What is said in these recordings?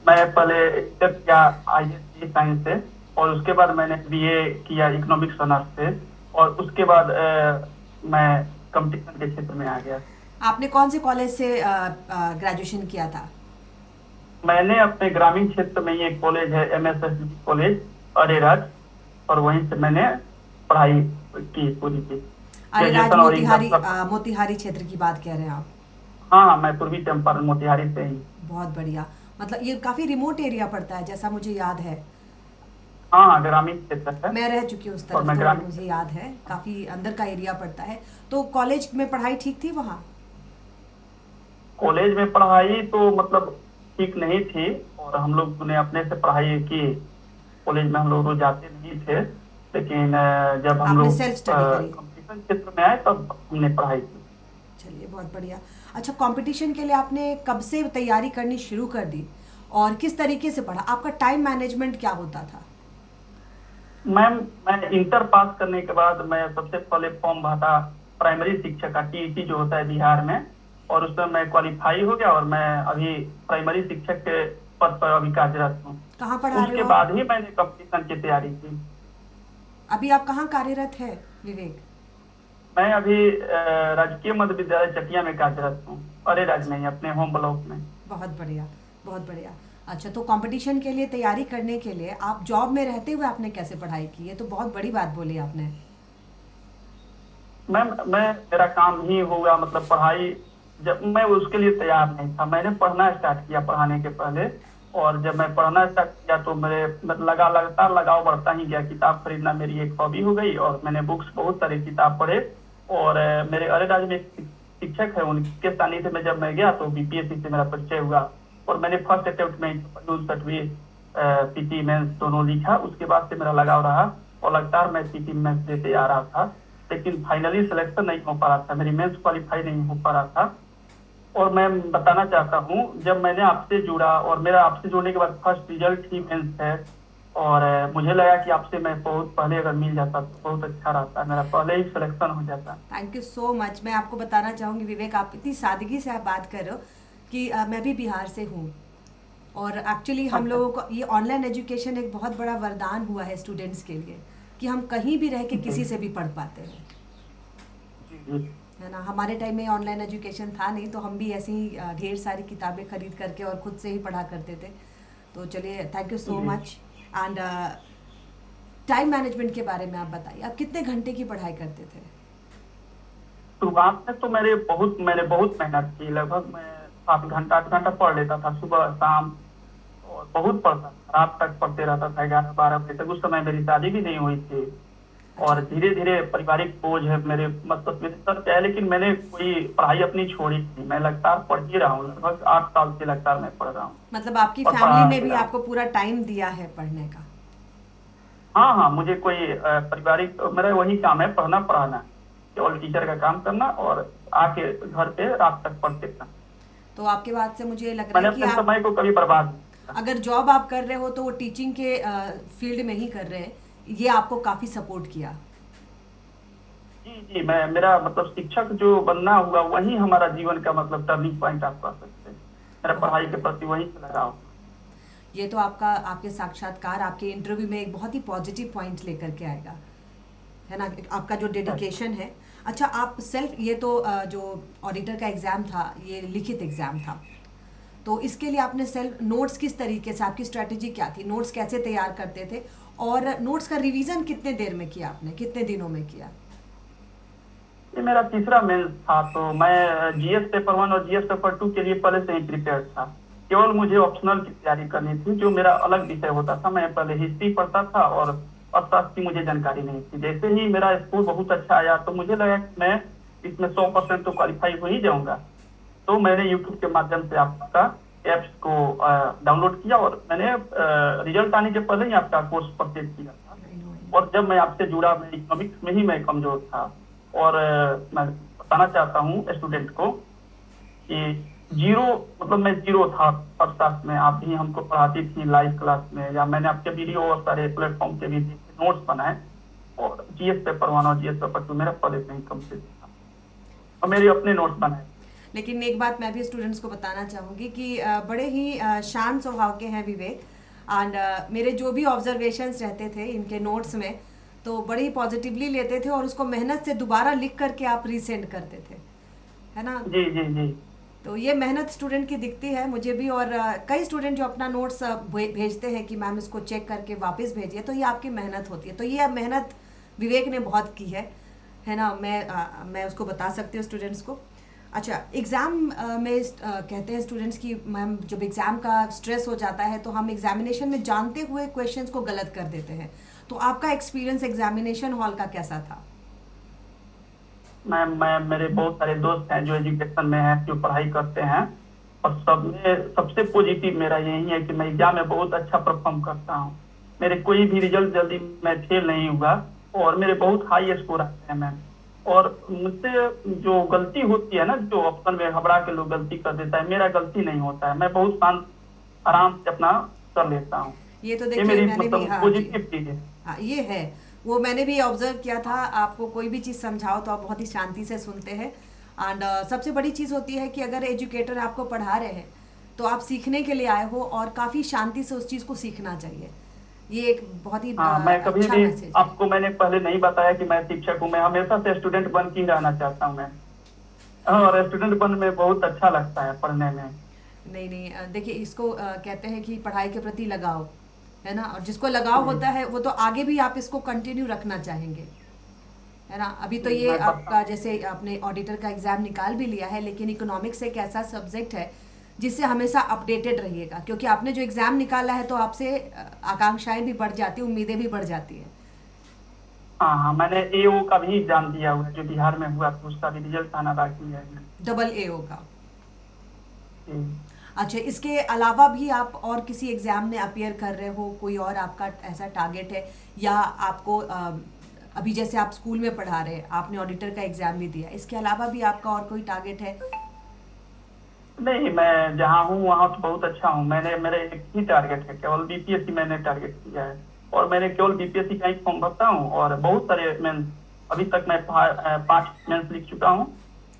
मैं पहले इंटर किया ISC साइंस से, और उसके बाद मैंने BA किया इकोनॉमिक्स ऑनर्स से, और उसके बाद मैं कंपटीशन के क्षेत्र में आ गया। आपने कौन से कॉलेज से ग्रेजुएशन किया था? मैंने अपने ग्रामीण क्षेत्र में ही एक कॉलेज है, MSSD कॉलेज, अरेराज, और वहीं से मैंने पढ़ाई की, पूरी की, अरेराज ग्रेजुएशन और इंटर मोतिहारी, सब। मोतिहारी क्षेत्र की बात कह रहे हैं आप? हाँ हाँ, मैं पूर्वी चंपारण मोतिहारी से ही। बहुत बढ़िया। मतलब ये काफ़ी रिमोट एरिया पड़ता है जैसा मुझे याद है। हाँ हाँ, ग्रामीण क्षेत्र है। मैं रह चुकी हूँ उस और तरफ, मैं तो ग्रामीण, मुझे याद है काफ़ी अंदर का एरिया पड़ता है। तो कॉलेज में पढ़ाई ठीक थी वहाँ? कॉलेज में पढ़ाई तो मतलब ठीक नहीं थी, और हम लोग ने अपने से पढ़ाई की। कॉलेज में हम लोग रोज जाते नहीं थे, लेकिन जब हम आपने लोग सेल्फ स्टडी करी? कंपटीशन क्षेत्र में आए तब हमने पढ़ाई की। चलिए बहुत बढ़िया। अच्छा, कंपटीशन के लिए आपने कब से तैयारी करनी शुरू कर दी और किस तरीके से पढ़ा? आपका टाइम मैनेजमेंट क्या होता था? मैम, मैं इंटर पास करने के बाद मैं सबसे पहले फॉर्म भरा प्राइमरी शिक्षक का, TET जो होता है बिहार में, और उसमें मैं क्वालिफाई हो गया, और मैं अभी प्राइमरी शिक्षक के पद पर अभी कार्यरत हूँ। कहाँ पढ़ा रहे उसके हो आप? बाद ही मैंने कंपटीशन की तैयारी की। अभी आप कहाँ कार्यरत है, विवेक? मैं अभी राजकीय मध्य विद्यालय चटिया में कार्यरत हूँ, अरे राज्य में ही, अपने होम ब्लॉक में। बहुत बढ़िया, बहुत बढ़िया। अच्छा, तो कंपटीशन के लिए तैयारी करने के लिए आप जॉब में रहते हुए आपने कैसे पढ़ाई की? ये तो बहुत बड़ी बात बोली आपने। मैं मेरा काम ही होगा, मतलब पढ़ाई, जब मैं उसके लिए तैयार नहीं था, मैंने पढ़ना स्टार्ट किया पढ़ाने के पहले। और जब मैं पढ़ना स्टार्ट किया तो मेरे मतलब लगातार लगाव बढ़ता ही गया। किताब खरीदना मेरी एक हॉबी हो गई, और मैंने बुक्स बहुत सारे किताब पढ़े। और मेरे अरे राज्य में एक शिक्षक है, उनके सानिध्य में जब मैं गया तो BPSC से मेरा परिचय हुआ। और मैंने फर्स्ट अटेम्प्ट में 67वीं PT मेंस दोनों लिखा। उसके बाद से मेरा लगाव रहा, और लगातार मैं PT मेंस देते आ रहा था, लेकिन फाइनली सिलेक्शन नहीं हो पा रहा था, मेरी मेंस क्वालिफाई नहीं हो पा रहा था। और मैं बताना चाहता हूँ, जब मैंने आपसे जुड़ा, और मेरा आपसे जुड़ने के बाद फर्स्ट रिजल्ट ही मेंस है, और मुझे लगा कि आपसे मैं बहुत पहले अगर मिल जाता तो बहुत अच्छा रहता, मेरा पहले ही सिलेक्शन हो जाता। Thank you so much. मैं आपको बताना चाहूँगी विवेक, आप इतनी सादगी से आप बात कर रहे हो कि मैं भी बिहार से हूँ। और एक्चुअली हम अच्छा। लोगों को ये ऑनलाइन एजुकेशन एक बहुत बड़ा वरदान हुआ है स्टूडेंट्स के लिए, कि हम कहीं भी रह के जी किसी से भी पढ़ पाते हैं। जी जी। है ना? हमारे टाइम में ऑनलाइन एजुकेशन था नहीं, तो हम भी ऐसी ही ढेर सारी किताबें खरीद करके और खुद से ही पढ़ा करते थे। तो चलिए, थैंक यू सो जी। मच। एंड टाइम मैनेजमेंट के बारे में आप बताइए, आप कितने घंटे की पढ़ाई करते थे? शुरुआत में तो मैंने बहुत मेहनत की, लगभग मैं 7 घंटा 8 घंटा पढ़ लेता था, सुबह शाम। और बहुत पढ़ता था, रात तक पढ़ते रहता था, 11 12 बजे तक। उस समय मेरी शादी भी नहीं हुई थी। अच्छा। और धीरे धीरे पारिवारिक बोझ है मेरे, मतलब मेरे सर क्या है, लेकिन मैंने कोई पढ़ाई अपनी छोड़ी नहीं, मैं लगातार पढ़ ही रहा हूँ, लगभग 8 साल से लगातार मैं पढ़ रहा हूँ मतलब आपकी और फैमिली पढ़ा ने भी भी रहा हूँ। आपको पूरा टाइम दिया है पढ़ने का? हाँ हाँ, मुझे कोई पारिवारिक, मेरा वही काम है, पढ़ना पढ़ाना, केवल टीचर का काम करना, और आके घर पे रात तक पढ़ते रहना। तो आपके बात से मुझे लग रहा मैंने है कि अपने आप, समय को कभी बर्बाद नहीं किया। अगर जॉब आप कर रहे हो तो वो टीचिंग के फील्ड में ही कर रहे हैं, ये आपको काफ़ी सपोर्ट किया। जी जी, मैं मेरा मतलब शिक्षक जो बनना हुआ वही हमारा जीवन का मतलब टर्निंग पॉइंट आप कह सकते हैं। मेरा बहुत पढ़ाई के बढ़िया। प्रति वही से लगाव था। ये तो आपका, आपके साक्षात्कार आपके इंटरव्यू में एक बहुत ही पॉजिटिव पॉइंट लेकर के आएगा, है ना? आपका जो अच्छा। डेडिकेशन है। अच्छा, आप सेल्फ, ये तो जो ऑडिटर का एग्ज़ाम था ये लिखित एग्ज़ाम था, तो इसके लिए आपने सेल्फ नोट्स किस तरीके से, आपकी स्ट्रैटेजी क्या थी? नोट्स कैसे तैयार करते थे? और नोट्स का रिवीजन कितने देर में किया आपने, कितने दिनों में किया? ये मेरा तीसरा मेंस था, तो मैं GS पेपर 1 और GS पेपर 2 के लिए पहले से ही प्रिपेयर था। केवल मुझे ऑप्शनल की तैयारी करनी थी, जो मेरा अलग विषय होता था। मैं पहले हिस्ट्री पढ़ता था, और अर्थशास्त्र की मुझे जानकारी नहीं थी। जैसे ही मेरा स्कोर बहुत अच्छा आया तो मुझे लगा कि मैं इसमें 100% तो क्वालिफाई हो ही जाऊंगा। तो मैंने यूट्यूब के माध्यम से आपका एप्स को डाउनलोड किया, और मैंने रिजल्ट आने के पहले ही आपका कोर्स परचेज किया था। I know, I know. और जब मैं आपसे जुड़ा, मैं इकोनॉमिक्स में ही मैं कमजोर था। और मैं बताना चाहता हूँ स्टूडेंट को कि जीरो, मतलब मैं जीरो था अर्थशास्त्र में। आप भी हमको पढ़ाती थी लाइव क्लास में, या मैंने आपके वीडियो और सारे प्लेटफॉर्म के भी नोट्स बनाए। और GS पेपर 1 और GS पेपर 2 मेरा पहले से ही कंप्लीट था, और मेरे अपने नोट्स बनाए। लेकिन एक बात मैं भी स्टूडेंट्स को बताना चाहूँगी कि बड़े ही शांत स्वभाव के हैं विवेक। एंड मेरे जो भी ऑब्जर्वेशंस रहते थे इनके नोट्स में, तो बड़े ही पॉजिटिवली लेते थे और उसको मेहनत से दोबारा लिख करके आप रीसेंड करते थे, है ना। जी जी जी। तो ये मेहनत स्टूडेंट की दिखती है मुझे भी, और कई स्टूडेंट जो अपना नोट्स भेजते हैं कि मैम इसको चेक करके वापस भेजिए, तो ये आपकी मेहनत होती है। तो ये मेहनत विवेक ने बहुत की है ना। मैं उसको बता सकती हूँ स्टूडेंट्स को। अच्छा, एग्ज़ाम में कहते हैं स्टूडेंट्स की मैम जब एग्ज़ाम का स्ट्रेस हो जाता है तो हम एग्जामिनेशन में जानते हुए क्वेश्चंस को गलत कर देते हैं। तो आपका एक्सपीरियंस एग्जामिनेशन हॉल का कैसा था? मैं मेरे बहुत सारे दोस्त हैं जो एजुकेशन में हैं, जो पढ़ाई करते हैं, और सब में सबसे पॉजिटिव मेरा यही है कि मैं एग्जाम में बहुत अच्छा परफॉर्म करता हूँ। मेरे कोई भी रिजल्ट जल्दी मैं फेल नहीं हुआ, और मेरे बहुत हाई स्कोर आते हैं मैम। और मुझसे जो गलती होती है ना, जो ऑप्शन में घबरा के लोग गलती कर देता है, मेरा गलती नहीं होता है। मैं बहुत शांत आराम से अपना कर लेता हूँ। ये तो ये देखिए मेरी मैंने भी, मतलब हाँ जी, पॉजिटिव चीज है। हाँ ये है, वो मैंने भी ऑब्जर्व किया था। आपको कोई भी चीज़ समझाओ तो आप बहुत ही शांति से सुनते हैं। एंड सबसे बड़ी चीज़ होती है कि अगर एजुकेटर आपको पढ़ा रहे हैं तो आप सीखने के लिए आए हो, और काफ़ी शांति से उस चीज़ को सीखना चाहिए। ये एक बहुत ही हाँ, मैं कभी अच्छा भी मैसेज है। आपको मैंने पहले नहीं बताया कि मैं शिक्षक हूँ। मैं हमेशा से स्टूडेंट बन के ही रहना चाहता हूँ मैं, और स्टूडेंट बन में बहुत अच्छा लगता है पढ़ने में। नहीं नहीं, देखिए इसको कहते हैं कि पढ़ाई के प्रति लगाव, है ना। और जिसको लगाव होता है वो तो आगे भी आप इसको कंटिन्यू रखना चाहेंगे, है ना। अभी तो ये मैं पढ़ता आपका जैसे आपने ऑडिटर का एग्जाम निकाल भी लिया है, लेकिन इकोनॉमिक्स एक ऐसा सब्जेक्ट है जिससे हमेशा अपडेटेड रहिएगा, क्योंकि आपने जो एग्जाम निकाला है तो आपसे आकांक्षाएं भी बढ़ जाती हैं, उम्मीदें भी बढ़ जाती हैं। हाँ हाँ, मैंने एओ का भी एग्जाम दिया हुआ है जो बिहार में हुआ था, उसका भी रिजल्ट आना बाकी है। डबल ए होगा। जी। अच्छा, इसके अलावा भी आप और किसी एग्जाम में अपीयर कर रहे हो? कोई और आपका ऐसा टारगेट है, या आपको अभी जैसे आप स्कूल में पढ़ा रहे हैं, आपने ऑडिटर का एग्जाम भी दिया, इसके अलावा भी आपका और कोई टारगेट है? नहीं, मैं जहाँ हूँ वहाँ तो बहुत अच्छा हूँ। मैंने मेरे एक ही टारगेट है, केवल बीपीएससी मैंने टारगेट किया है, और मैंने केवल बीपीएससी का ही फॉर्म भरता हूँ। और बहुत सारे मेंस, अभी तक मैं 5 मेंस लिख चुका हूँ,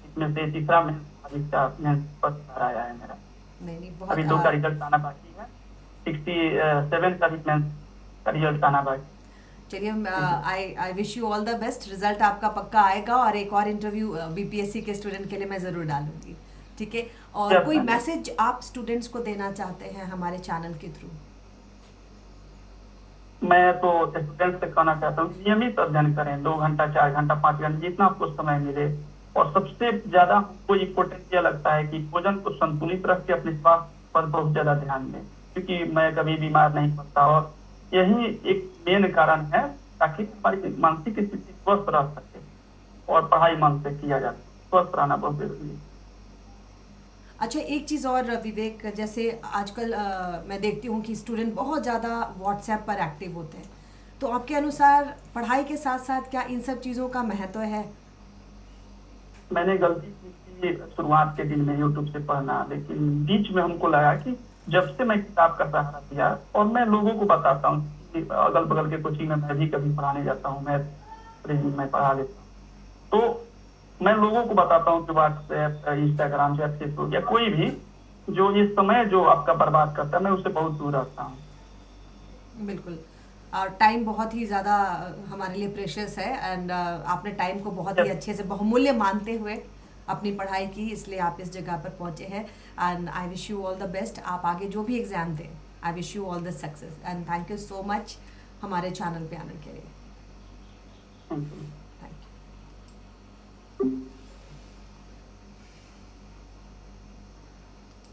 इसमें से तीसरा मेंस फर्स्ट आया है मेरा। नहीं नहीं, अभी बहुत 2 का रिजल्ट आना बाकी है, 67 का भी मेंस का रिजल्ट आना बाकी। चलिए, I wish you all the best. Result आपका पक्का आएगा, और एक और इंटरव्यू बीपीएससी के स्टूडेंट के लिए मैं ज़रूर डालूंगी, ठीक है। और Yes, कोई ma'am. मैसेज आप स्टूडेंट्स को देना चाहते हैं हमारे चैनल के थ्रू? मैं तो स्टूडेंट से कहना चाहता हूँ नियमित अध्ययन करें, 2 घंटा 4 घंटा 5 घंटा जितना आपको समय मिले। और सबसे ज्यादा हमको इम्पोर्टेंट यह लगता है कि भोजन को संतुलित रख के अपने स्वास्थ्य पर बहुत ज्यादा ध्यान दें, क्योंकि मैं कभी बीमार नहीं पड़ता, और यही एक मेन कारण है ताकि हमारी मानसिक स्थिति स्वस्थ रह सके, और पढ़ाई मन से किया जा सके। स्वस्थ रहना बहुत जरूरी है। अच्छा, एक चीज़ और विवेक, जैसे आजकल मैं देखती हूँ कि स्टूडेंट बहुत ज़्यादा व्हाट्सएप पर एक्टिव होते हैं, तो आपके अनुसार पढ़ाई के साथ साथ क्या इन सब चीज़ों का महत्व है? मैंने गलती की थी शुरुआत के दिन में यूट्यूब से पढ़ना, लेकिन बीच में हमको लगा कि जब से मैं किताब का सहारा लिया, और मैं लोगों को बताता हूँ कि अगल बगल के कोचिंग में मैं भी कभी पढ़ाने जाता हूँ, मैं मैं पढ़ा लेता हूँ, तो मैं लोगों को बताता हूँ कि व्हाट्सएप, इंस्टाग्राम या फेसबुक या कोई भी जो ये समय जो आपका बर्बाद करता है, मैं उससे बहुत दूर रहता हूँ। बिल्कुल। और टाइम बहुत ही ज़्यादा हमारे लिए प्रेशियस है, एंड आपने टाइम को बहुत ही अच्छे से बहुमूल्य मानते हुए अपनी पढ़ाई की, इसलिए आप इस जगह पर पहुंचे हैं। And I wish you all the best. आप आगे जो भी एग्ज़ाम दें, I wish you all the success, and thank you so much हमारे चैनल पे आने के लिए। Thank you.